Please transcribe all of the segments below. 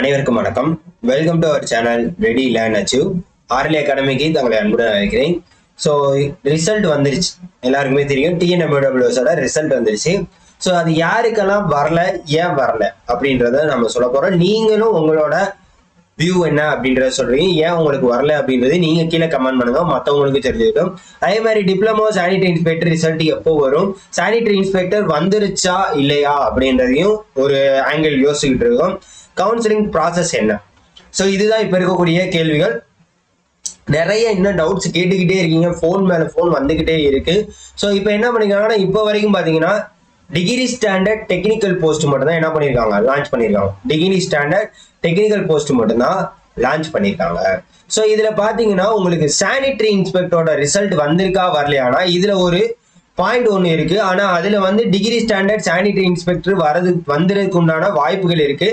அனைவருக்கும் வணக்கம். Welcome to our channel ready learn achieve. RL அகாடமிக்கு தங்களை அன்புடன் அழைக்கிறேன். ஸோ ரிசல்ட் வந்துருச்சு, எல்லாருக்குமே தெரியும். டிஎன்எம்டபிள்யூஸோட ரிசல்ட் வந்துருச்சு. ஸோ அது யாருக்கெல்லாம் வரல, ஏன் வரல அப்படின்றத நம்ம சொல்ல போறோம். நீங்களும் உங்களோட வியூ என்ன அப்படின்றத சொல்றீங்க, ஏன் உங்களுக்கு வரல அப்படின்றது நீங்க கீழே கமெண்ட் பண்ணுங்க, மற்றவங்களுக்கு தெரிஞ்சுக்கிட்டோம். அதே மாதிரி டிப்ளமோ சானிடரி இன்ஸ்பெக்டர் ரிசல்ட் எப்போ வரும், சானிடரி இன்ஸ்பெக்டர் வந்துருச்சா இல்லையா அப்படின்றதையும் ஒரு ஆங்கிள் யோசிச்சுக்கிட்டு இருக்கோம். கவுன்சிலிங் ப்ராசஸ் என்ன? ஸோ இதுதான் இப்போ இருக்கக்கூடிய கேள்விகள். நிறைய இன்னும் டவுட்ஸ் கேட்டுக்கிட்டே இருக்கீங்க, ஃபோன் மேலே ஃபோன் வந்துக்கிட்டே இருக்கு. ஸோ இப்போ என்ன பண்ணிருக்காங்கன்னா, இப்போ வரைக்கும் பார்த்தீங்கன்னா டிகிரி ஸ்டாண்டர்ட் டெக்னிக்கல் போஸ்ட் மட்டும் தான் என்ன பண்ணியிருக்காங்க, லான்ச் பண்ணியிருக்காங்க. டிகிரி ஸ்டாண்டர்ட் டெக்னிக்கல் போஸ்ட் மட்டும் தான் லான்ச் பண்ணியிருக்காங்க. ஸோ இதில் பார்த்தீங்கன்னா உங்களுக்கு சானிடரி இன்ஸ்பெக்டரோட ரிசல்ட் வந்திருக்கா வரலையானா இதில் ஒரு பாயிண்ட் ஒன்று இருக்கு. ஆனால் அதில் வந்து டிகிரி ஸ்டாண்டர்ட் சானிடரி இன்ஸ்பெக்டர் வந்துறதுக்கு உண்டான வாய்ப்புகள் இருக்கு.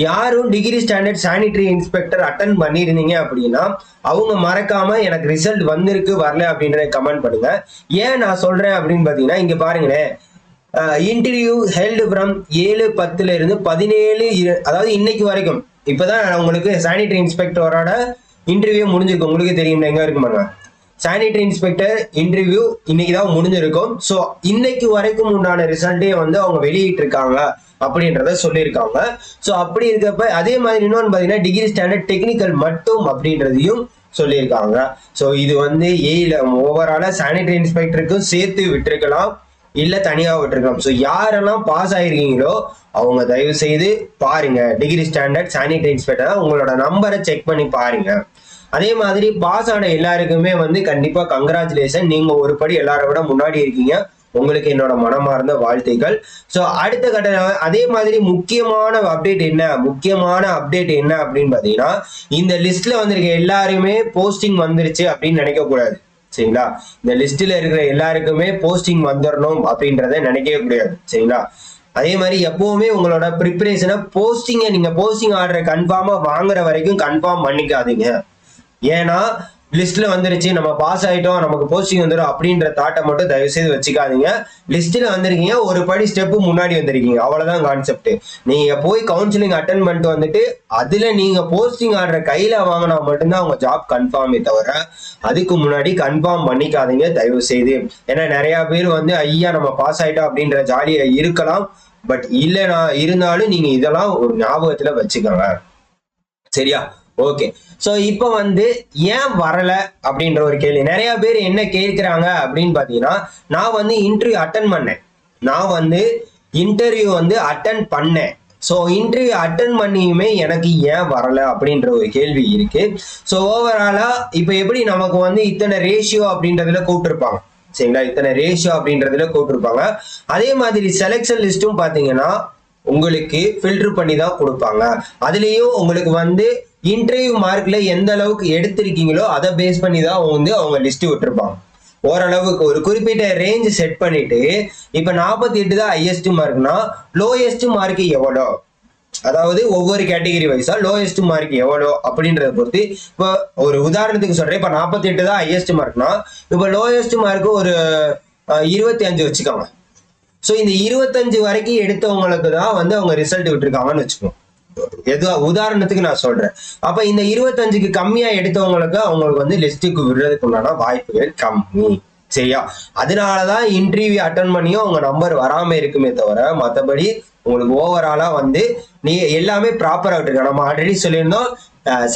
யாரும் degree standard sanitary inspector attend பண்ணியிருந்தீங்க அப்படின்னா அவங்க மறக்காம எனக்கு ரிசல்ட் வந்திருக்கு வரல அப்படின்றத கமெண்ட் பண்ணுங்க. ஏன் நான் சொல்றேன் அப்படின்னு பார்த்தீங்கன்னா, இங்க பாருங்களேன், இன்டர்வியூ ஹெல்டு ஃப்ரம் 7/10 17, அதாவது இன்னைக்கு வரைக்கும். இப்போதான் உங்களுக்கு சானிடரி இன்ஸ்பெக்டரோட இன்டர்வியூ முடிஞ்சிருக்கு. உங்களுக்கு தெரியும் எங்க இருக்குமாங்க, சானிடரி இன்ஸ்பெக்டர் இன்டர்வியூ இன்னைக்கு தான் முடிஞ்சிருக்கும். ஸோ இன்னைக்கு வரைக்கும் உண்டான ரிசல்ட்டே வந்து அவங்க வெளியிட்டு இருக்காங்க அப்படின்றத சொல்லியிருக்காங்க. ஸோ அப்படி இருக்கப்ப அதே மாதிரி இன்னொன்று பார்த்தீங்கன்னா டிகிரி ஸ்டாண்டர்ட் டெக்னிக்கல் மட்டும் அப்படின்றதையும் சொல்லியிருக்காங்க. ஸோ இது வந்து ஓவராலா சானிடரி இன்ஸ்பெக்டருக்கும் சேர்த்து விட்டுருக்கலாம், இல்லை தனியாக விட்டுருக்கலாம். ஸோ யாரெல்லாம் பாஸ் ஆயிருக்கீங்களோ அவங்க தயவு செய்து பாருங்க, டிகிரி ஸ்டாண்டர்ட் சானிடரி இன்ஸ்பெக்டர் உங்களோட நம்பரை செக் பண்ணி பாருங்க. அதே மாதிரி பாஸ் ஆன எல்லாருக்குமே வந்து கண்டிப்பா கங்க்ராச்சுலேஷன், நீங்க ஒரு படி எல்லாரை விட முன்னாடி இருக்கீங்க. உங்களுக்கு என்னோட மனமார்ந்த வாழ்த்துக்கள். ஸோ அடுத்த கட்ட அதே மாதிரி முக்கியமான அப்டேட் என்ன அப்படின்னு பாத்தீங்கன்னா, இந்த லிஸ்ட்ல வந்திருக்க எல்லாருமே போஸ்டிங் வந்துருச்சு அப்படின்னு நினைக்க கூடாது, சரிங்களா? இந்த லிஸ்ட்ல இருக்கிற எல்லாருக்குமே போஸ்டிங் வந்துடணும் அப்படின்றத நினைக்கவே கூடாது, சரிங்களா? அதே மாதிரி எப்பவுமே உங்களோட ப்ரிப்பரேஷனை நீங்க போஸ்டிங் ஆர்டரை கன்ஃபார்மா வாங்குற வரைக்கும் கன்ஃபார்ம் பண்ணிக்காதீங்க. ஏன்னா லிஸ்ட்ல வந்துருச்சு, நம்ம பாஸ் ஆயிட்டோம், நமக்கு போஸ்டிங் வந்துடும் அப்படின்ற தாட்டை மட்டும் தயவு செய்து வச்சுக்காதீங்க. லிஸ்ட்ல வந்திருக்கீங்க, ஒரு படி ஸ்டெப்பு முன்னாடி வந்திருக்கீங்க, அவ்வளவுதான் கான்செப்ட். நீங்க போய் கவுன்சிலிங் அட்டன் பண்ணிட்டு வந்துட்டு அதுல நீங்க போஸ்டிங் ஆர்டரை கையில வாங்கினா மட்டும்தான் உங்க ஜாப் கன்ஃபார்மே தவிர அதுக்கு முன்னாடி கன்ஃபார்ம் பண்ணிக்காதீங்க தயவு செய்து. ஏன்னா நிறைய பேர் வந்து ஐயா நம்ம பாஸ் ஆயிட்டோம் அப்படின்ற ஜாலியா இருக்கலாம், பட் இல்லைனா இருந்தாலும் நீங்க இதெல்லாம் ஒரு ஞாபகத்துல வச்சுக்கோங்க, சரியா? ஓகே. ஸோ இப்போ வந்து ஏன் வரல அப்படின்ற ஒரு கேள்வி நிறைய பேர் என்ன கேட்குறாங்க அப்படின்னு பார்த்தீங்கன்னா, நான் வந்து இன்டர்வியூ அட்டன் பண்ணேன். ஸோ இன்டர்வியூ அட்டன் பண்ணியுமே எனக்கு ஏன் வரல அப்படின்ற ஒரு கேள்வி இருக்கு. ஸோ ஓவராலா இப்போ எப்படி நமக்கு வந்து இத்தனை ரேஷியோ அப்படின்றதுல கூப்பிட்டுருப்பாங்க, சரிங்களா? இத்தனை ரேஷியோ அப்படின்றதுல கூப்பிட்டுருப்பாங்க. அதே மாதிரி செலெக்ஷன் லிஸ்ட்டும் பார்த்தீங்கன்னா உங்களுக்கு ஃபில்டர் பண்ணி தான் கொடுப்பாங்க. அதுலேயும் உங்களுக்கு வந்து இன்டர்வியூ மார்க்ல எந்த அளவுக்கு எடுத்திருக்கீங்களோ அதை பேஸ் பண்ணி தான் வந்து அவங்க லிஸ்ட் விட்டுருப்பாங்க. ஓரளவுக்கு ஒரு குறிப்பிட்ட ரேஞ்ச் செட் பண்ணிட்டு இப்ப 48 தான் ஹையஸ்ட் மார்க்னா லோயஸ்ட் மார்க் எவ்வளோ, அதாவது ஒவ்வொரு கேட்டகரி வைஸா லோயஸ்ட் மார்க் எவ்வளோ அப்படின்றத பொறுத்து. இப்போ ஒரு உதாரணத்துக்கு சொல்றேன், இப்ப 48 தான் ஹையஸ்ட் மார்க்னா இப்ப லோயஸ்ட் மார்க் ஒரு 25 வச்சுக்கோங்க. ஸோ இந்த 25 வரைக்கும் எடுத்தவங்களுக்கு தான் வந்து அவங்க ரிசல்ட் விட்டுருக்காங்கன்னு வச்சுக்கோங்க. உதாரணத்துக்கு நான் சொல்றேன். அப்ப இந்த 25க்கு கம்மியா எடுத்தவங்களுக்கு அவங்களுக்கு வந்து லிஸ்டுக்கு விடுறதுக்கு உண்டான வாய்ப்புகள் கம்மி, சரியா? அதனாலதான் இன்டர்வியூ அட்டன் பண்ணியும் அவங்க நம்பர் வராம இருக்குமே தவிர மற்றபடி உங்களுக்கு ஓவராலா வந்து நீ எல்லாமே ப்ராப்பரா விட்டுருக்க. நம்ம ஆல்ரெடி சொல்லியிருந்தோம்,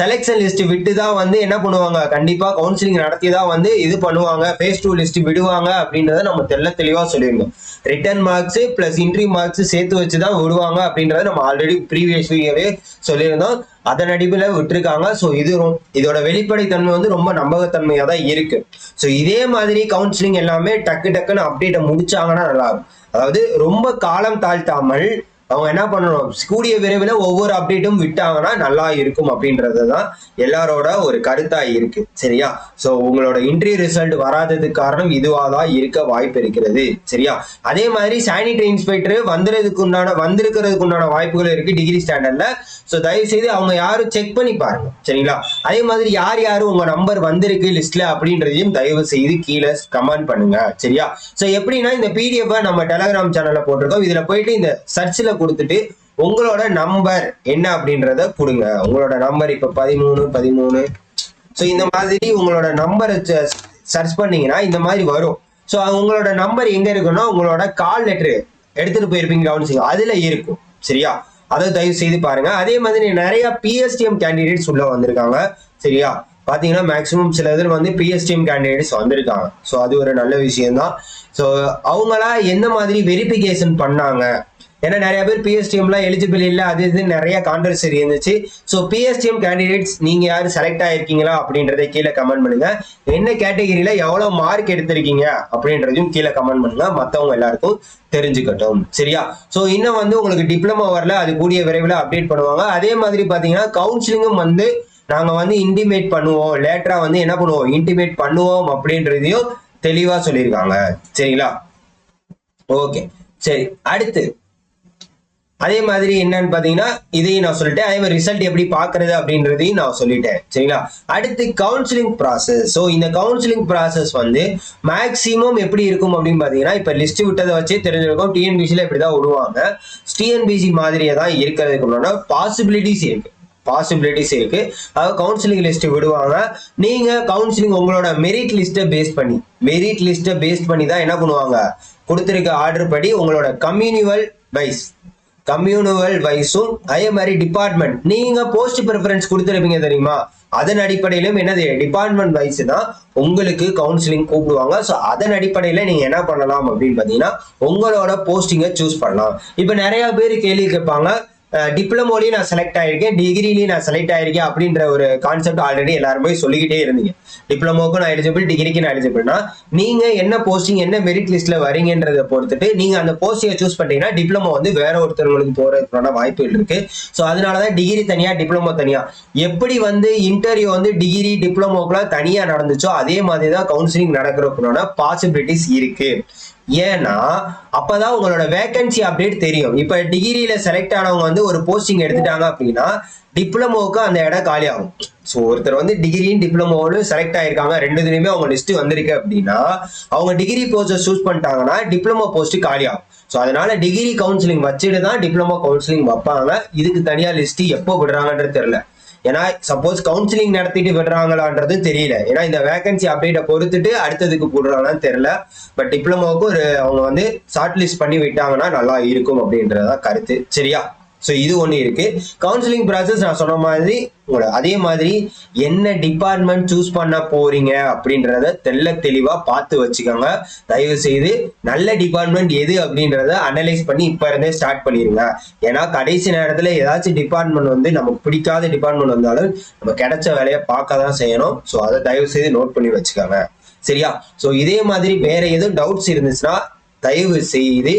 செலெக்ஷன் லிஸ்ட் விட்டு தான் வந்து என்ன பண்ணுவாங்க, கண்டிப்பா கவுன்சிலிங் நடத்தி தான் வந்து இது பண்ணுவாங்க, ஃபேஸ் 2 லிஸ்ட் விடுவாங்க அப்படின்றத நம்ம தெளிவா சொல்லியிருந்தோம். Written marks plus interview marks சேர்த்து வச்சுதான் விடுவாங்க அப்படின்றத நம்ம ஆல்ரெடி ப்ரீவியஸ் வீடியோவே சொல்லியிருந்தோம். அதன் அடிப்படையில் விட்டுருக்காங்க. ஸோ இதோட வெளிப்படைத்தன்மை வந்து ரொம்ப நம்பகத்தன்மையா தான் இருக்கு. ஸோ இதே மாதிரி கவுன்சிலிங் எல்லாமே டக்குன்னு அப்டேட்டை முடிச்சாங்கன்னா நல்லா இருக்கும். அதாவது ரொம்ப காலம் தாழ்த்தாமல் அவங்க என்ன பண்ணணும், கூடிய விரைவில் ஒவ்வொரு அப்டேட்டும் விட்டாங்கன்னா நல்லா இருக்கும் அப்படின்றதுதான் எல்லாரோட ஒரு கருத்தா இருக்கு, சரியா? ஸோ உங்களோட இன்டர்வியூ ரிசல்ட் வராததுக்கு காரணம் இதுவாதான் இருக்க வாய்ப்பு இருக்கிறது, சரியா? அதே மாதிரி சானிடரி இன்ஸ்பெக்டர் வந்திருக்கிறதுக்கு உண்டான வாய்ப்புகள் இருக்கு டிகிரி ஸ்டாண்டர்ட்ல. ஸோ தயவு செய்து அவங்க யாரும் செக் பண்ணி பாருங்க, சரிங்களா? அதே மாதிரி யார் உங்க நம்பர் வந்திருக்கு லிஸ்ட்ல அப்படின்றதையும் தயவு செய்து கீழே கமெண்ட் பண்ணுங்க, சரியா? ஸோ எப்படின்னா இந்த பிடிஎஃப் நம்ம டெலகிராம் சேனல்ல போட்டிருக்கோம். இதுல போயிட்டு இந்த சர்ச்ல கொடுத்துட்டு உங்களோட நம்பர் என்ன அப்படின்றத கொடுங்க. உங்களோட நம்பர் இப்ப 13. ஸோ இந்த மாதிரி உங்களோட நம்பரை சர்ச் பண்ணீங்கன்னா இந்த மாதிரி வரும். ஸோ உங்களோட நம்பர் எங்க இருக்குன்னா உங்களோட கால் லெட்டர் எடுத்துட்டு போயிருப்பீங்க கவனிச்சுங்க, அதுல இருக்கும். சரியா, அதை தயவு செய்து பாருங்க. அதே மாதிரி நிறைய பிஎஸ்டிஎம் கேண்டிடேட்ஸ் உள்ள வந்திருக்காங்க. சரியா, பாத்தீங்கன்னா மேக்சிமம் சில இதில் வந்து பிஎஸ்டிஎம் கேண்டிடேட்ஸ் வந்திருக்காங்க. ஸோ அது ஒரு நல்ல விஷயம்தான். ஸோ அவங்களா எந்த மாதிரி வெரிஃபிகேஷன் பண்ணாங்க, ஏன்னா நிறைய பேர் பிஎஸ்டிஎம்லாம் எலிஜிபிள் இல்லை, அது இது நிறைய கான்ட்ரவர்சி இருந்துச்சு. ஸோ பிஎஸ்டிஎம் கேண்டிடேட்ஸ் நீங்க யாரும் செலக்ட் ஆயிருக்கீங்களா அப்படின்றத கீழே கமெண்ட் பண்ணுங்க. என்ன கேட்டகரியில எவ்வளவு மார்க் எடுத்திருக்கீங்க அப்படின்றதையும் கீழே கமெண்ட் பண்ணுங்க, மற்றவங்க எல்லாருக்கும் தெரிஞ்சுக்கட்டும். சரியா, ஸோ இன்னும் வந்து உங்களுக்கு டிப்ளமோ வரல, அது கூடிய விரைவில் அப்டேட் பண்ணுவாங்க. அதே மாதிரி பாத்தீங்கன்னா கவுன்சிலிங்கும் வந்து நாங்க வந்து இன்டிமேட் பண்ணுவோம், லேட்டரா வந்து என்ன பண்ணுவோம், இன்டிமேட் பண்ணுவோம் அப்படின்றதையும் தெளிவா சொல்லியிருக்காங்க. சரிங்களா, ஓகே. சரி, அடுத்து அதே மாதிரி என்னன்னு பாத்தீங்கன்னா இதையும் நான் சொல்லிட்டேன். அதே மாதிரி ரிசல்ட் எப்படி பாக்குறது அப்படின்றதையும் நான் சொல்லிட்டேன். சரிங்களா, அடுத்து கவுன்சிலிங் ப்ராசஸ். ஸோ இந்த கவுன்சிலிங் ப்ராசஸ் வந்து மேக்சிமம் எப்படி இருக்கும் அப்படின்னு பாத்தீங்கன்னா, இப்ப லிஸ்ட் விட்டதை வச்சு தெரிஞ்சிருக்கும் டிஎன்பிசில இப்படிதான் விடுவாங்க. டிஎன்பிசி மாதிரியே தான் இருக்கிறதுக்கு பாசிபிலிட்டிஸ் இருக்கு. அதாவது கவுன்சிலிங் லிஸ்ட் விடுவாங்க. நீங்க கவுன்சிலிங் உங்களோட மெரிட் லிஸ்ட்டை பேஸ் பண்ணி தான் என்ன பண்ணுவாங்க, கொடுத்திருக்க ஆர்டர் படி உங்களோட கம்யூனுவல் வைஸும் அதே மாதிரி டிபார்ட்மெண்ட் நீங்க போஸ்ட் ப்ரிஃபரன்ஸ் கொடுத்துருப்பீங்க தெரியுமா, அதன் அடிப்படையிலும் என்னது டிபார்ட்மெண்ட் வைஸ் தான் உங்களுக்கு கவுன்சிலிங் கூப்பிடுவாங்க. ஸோ அதன் அடிப்படையில நீங்க என்ன பண்ணலாம் அப்படின்னு பாத்தீங்கன்னா உங்களோட போஸ்டிங்கை சூஸ் பண்ணலாம். இப்ப நிறைய பேர் கேள்வி கேட்பாங்க, டிப்ளமோலயும் நான் செலக்ட் ஆயிருக்கேன், டிகிரிலையும் நான் செலக்ட் ஆயிருக்கேன் அப்படின்ற ஒரு கான்செப்ட் ஆல்ரெடி எல்லாருமே சொல்லிக்கிட்டே இருந்தீங்க. டிப்ளமோக்கும் நான் எலிஜிபிள், டிகிரிக்கு நான் எலிஜிபிள்னா நீங்க என்ன போஸ்டிங் என்ன மெரிட் லிஸ்ட்ல வரீங்கன்றதை பொறுத்துட்டு நீங்க அந்த போஸ்டிங்கை சூஸ் பண்ணீங்கன்னா டிப்ளமோ வந்து வேற ஒருத்தவங்களுக்கு போறதுக்கான வாய்ப்புகள் இருக்கு. ஸோ அதனாலதான் டிகிரி தனியா டிப்ளமோ தனியா. எப்படி வந்து இன்டர்வியூ வந்து டிகிரி டிப்ளமோக்கெல்லாம் தனியா நடந்துச்சோ அதே மாதிரி தான் கவுன்சிலிங் நடக்கிறதுக்கான பாசிபிலிட்டிஸ் இருக்கு. ஏன்னா அப்பதான் உங்களோட வேகன்சி அப்டேட் தெரியும். இப்ப டிகிரியில செலக்ட் ஆனவங்க வந்து ஒரு போஸ்டிங் எடுத்துட்டாங்க அப்படின்னா டிப்ளமோவுக்கு அந்த இடம் காலி ஆகும். ஸோ ஒருத்தர் வந்து டிகிரியும் டிப்ளமோவும் செலக்ட் ஆயிருக்காங்க, ரெண்டுத்துலயுமே அவங்க லிஸ்ட் வந்திருக்கு அப்படின்னா அவங்க டிகிரி போஸ்ட்டை சூஸ் பண்ணிட்டாங்கன்னா டிப்ளமோ போஸ்ட் காலி ஆகும். ஸோ அதனால டிகிரி கவுன்சிலிங் வச்சுட்டு தான் டிப்ளமோ கவுன்சிலிங் வைப்பாங்க. இதுக்கு தனியா லிஸ்ட் எப்போ விடுறாங்கன்றது தெரியல. ஏன்னா சப்போஸ் கவுன்சிலிங் நடத்திட்டு விடுறாங்களான்றது தெரியல. ஏன்னா இந்த வேகன்சி அப்டேட்டை பொறுத்துட்டு அடுத்ததுக்கு போடுறாங்கன்னு தெரியல. பட் டிப்ளமோவுக்கு அவங்க வந்து ஷார்ட் லிஸ்ட் பண்ணி விட்டாங்கன்னா நல்லா இருக்கும் அப்படின்றதான் கருத்து. சரியா, ஸோ இது ஒன்று இருக்கு. கவுன்சிலிங் ப்ராசஸ் நான் சொன்ன மாதிரி அதே மாதிரி என்ன டிபார்ட்மெண்ட் சூஸ் பண்ண போறீங்க அப்படின்றத தெளிவா பார்த்து வச்சுக்கோங்க. தயவு செய்து நல்ல டிபார்ட்மெண்ட் எது அப்படின்றத அனலைஸ் பண்ணி இப்ப இருந்தே ஸ்டார்ட் பண்ணிருங்க. ஏன்னா கடைசி நேரத்துல ஏதாச்சும் டிபார்ட்மெண்ட் வந்து நமக்கு பிடிக்காத டிபார்ட்மெண்ட் வந்தாலும் நம்ம கிடைச்ச வேலையை பார்க்க தான் செய்யணும். ஸோ அதை தயவு செய்து நோட் பண்ணி வச்சுக்கோங்க. சரியா, ஸோ இதே மாதிரி வேற எதுவும் டவுட்ஸ் இருந்துச்சுன்னா தயவு செய்து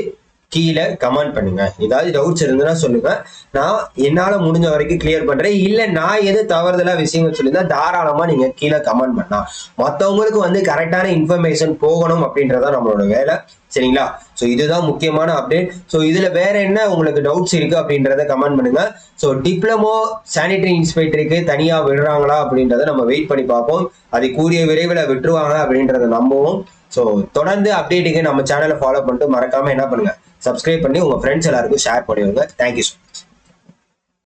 கீழே கமெண்ட் பண்ணுங்க. ஏதாவது டவுட்ஸ் இருந்ததுன்னா சொல்லுங்க, நான் என்னால முடிஞ்ச வரைக்கும் கிளியர் பண்றேன். இல்ல நான் எது தவறுதலா விஷயங்கள் சொல்லியிருந்தா தாராளமா நீங்க கீழே கமெண்ட் பண்ணலாம். மற்றவங்களுக்கு வந்து கரெக்டான இன்ஃபர்மேஷன் போகணும் அப்படின்றதான் நம்மளோட வேலை. சரிங்களா, ஸோ இதுதான் முக்கியமான அப்டேட். ஸோ இதுல வேற என்ன உங்களுக்கு டவுட்ஸ் இருக்கு அப்படின்றத கமெண்ட் பண்ணுங்க. ஸோ டிப்ளமோ சானிடரி இன்ஸ்பெக்டருக்கு தனியா விடுறாங்களா அப்படின்றத நம்ம வெயிட் பண்ணி பார்ப்போம். அதை கூடிய விரைவில் விட்டுருவாங்க அப்படின்றத நம்புவோம். ஸோ தொடர்ந்து அப்டேட்டுக்கு நம்ம சேனலை ஃபாலோ பண்ணிட்டு மறக்காம என்ன பண்ணுங்க, சப்ஸ்கிரைப் பண்ணி உங்க ஃப்ரெண்ட்ஸ் எல்லாருக்கும் ஷேர் பண்ணிவிடுங்க. Thank you so much.